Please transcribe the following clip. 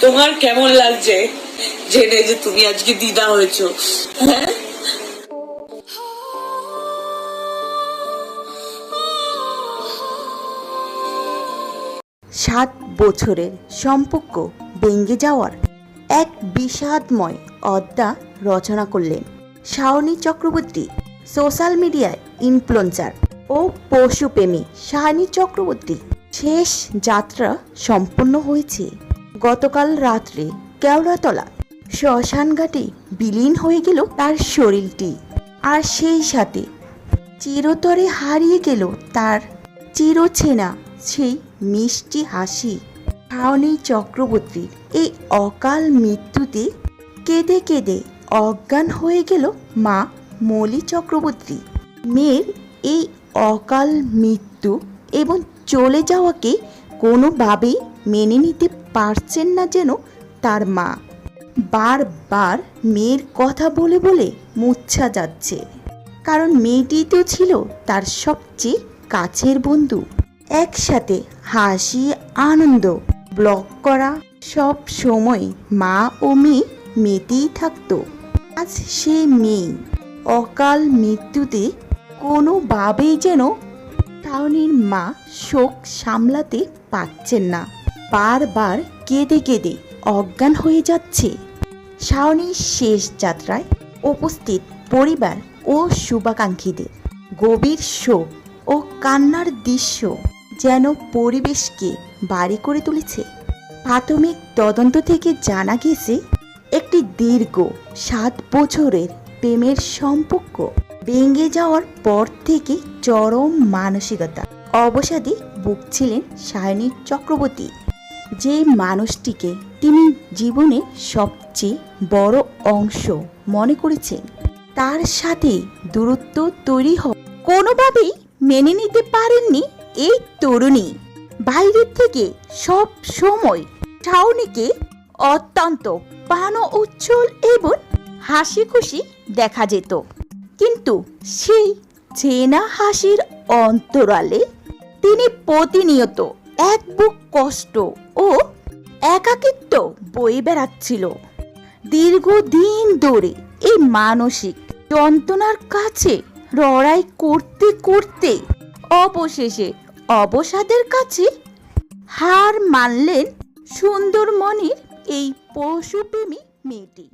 তোমার কেমন লাগছে জেনে যে তুমি আজকে দিদা হয়েছো? হ্যাঁ, 7 বছরের সম্পর্ক ভেঙে যাওয়ার এক বিষাদময় অধ্যায় রচনা করলেন শাওনী চক্রবর্তী। সোশ্যাল মিডিয়ায় ইনফ্লুয়েন্সার ও পশুপ্রেমী শাওনী চক্রবর্তী শেষ যাত্রা সম্পন্ন হয়েছে গতকাল রাত্রে। কেওড়াতলা শ্মশানঘাটে বিলীন হয়ে গেল তার শরীরটি, আর সেই সাথে চিরতরে হারিয়ে গেল তার চিরচেনা সেই মিষ্টি হাসি। শাওনী চক্রবর্তীর এই অকাল মৃত্যুতে কেঁদে কেঁদে অজ্ঞান হয়ে গেল মা মলি চক্রবর্তী। মেয়ের এই অকাল মৃত্যু এবং চলে যাওয়াকে কোনোভাবেই মেনে নিতে পারছেন না যেন তার মা। বারবার মেয়ের কথা বলে বলে মূর্ছা যাচ্ছে, কারণ মেয়েটি তো ছিল তার সবচেয়ে কাছের বন্ধু। একসাথে হাসি আনন্দ ব্লগ করা, সব সময় মা ও মেয়ে মেতেই থাকতো। আজ সে মেয়ে অকাল মৃত্যুতে কোনোভাবেই যেন শাওনীর মা শোক সামলাতে পারছেন না। বারবার কেঁদে কেঁদে অজ্ঞান হয়ে যাচ্ছে। শাওনীর শেষ যাত্রায় উপস্থিত পরিবার ও শুভাকাঙ্ক্ষীদের গভীর শোক ও কান্নার দৃশ্য যেন পরিবেশকে ভারী করে তুলেছে। প্রাথমিক তদন্ত থেকে জানা গেছে একটি দীর্ঘ 7 বছরের প্রেমের সম্পর্ক ভেঙে যাওয়ার পর থেকে চরম মানসিকতা অবসাদে ভুগছিলেন শাওনী চক্রবর্তী। যে মানুষটিকে তিনি জীবনের সবচেয়ে বড় অংশ মনে করেছেন, তার সাথে দূরত্ব তৈরি হয় কোনোভাবেই মেনে নিতে পারেননি এই তরুণী। বাইরের থেকে সব সময় শাওনীকে অত্যন্ত প্রাণ উচ্ছল এবং হাসি খুশি দেখা যেত, কিন্তু সেই চেনা হাসির অন্তরালে তিনি প্রতিনিয়ত এক বুক কষ্ট ও একাকিত্ব বয়ে বেড়াচ্ছিল। দীর্ঘদিন ধরে এই মানসিক যন্ত্রণার কাছে লড়াই করতে করতে অবশেষে অবসাদের কাছে হার মানলেন সুন্দরমণির এই পশুপ্রেমী মেয়েটি।